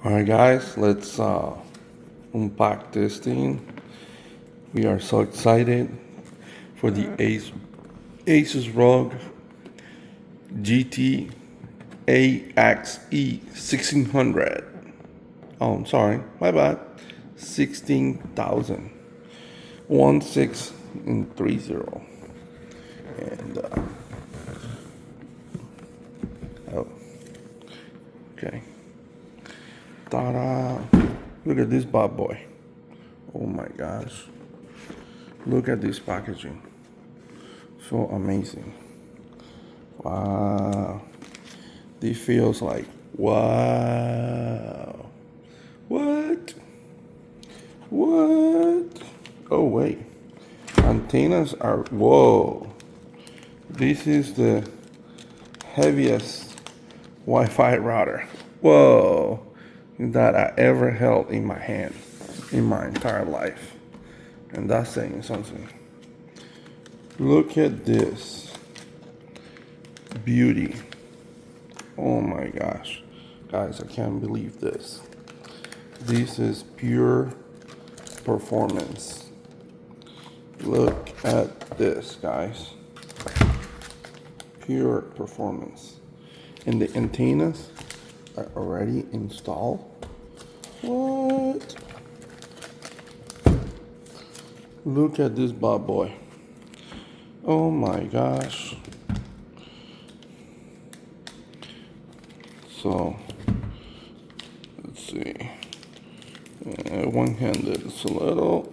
Alright guys, let's unpack this thing. We are so excited for the Asus Rog GT AXE16000. Oh, I'm sorry, my bad. 16,000. 1630. And oh, okay. Ta-da! Look at this bad boy. Oh my gosh. Look at this packaging. So amazing. Wow. This feels like, wow. What? What? Oh wait. Antennas are, whoa. This is the heaviest Wi-Fi router. Whoa. That I ever held in my hand in my entire life. And that's saying something. Look at this beauty. Oh my gosh. Guys, I can't believe this. This is pure performance. Look at this, guys. Pure performance. And the antennas are already installed. What? Look at this bad boy. Oh my gosh. So let's see. One-handed, it's a little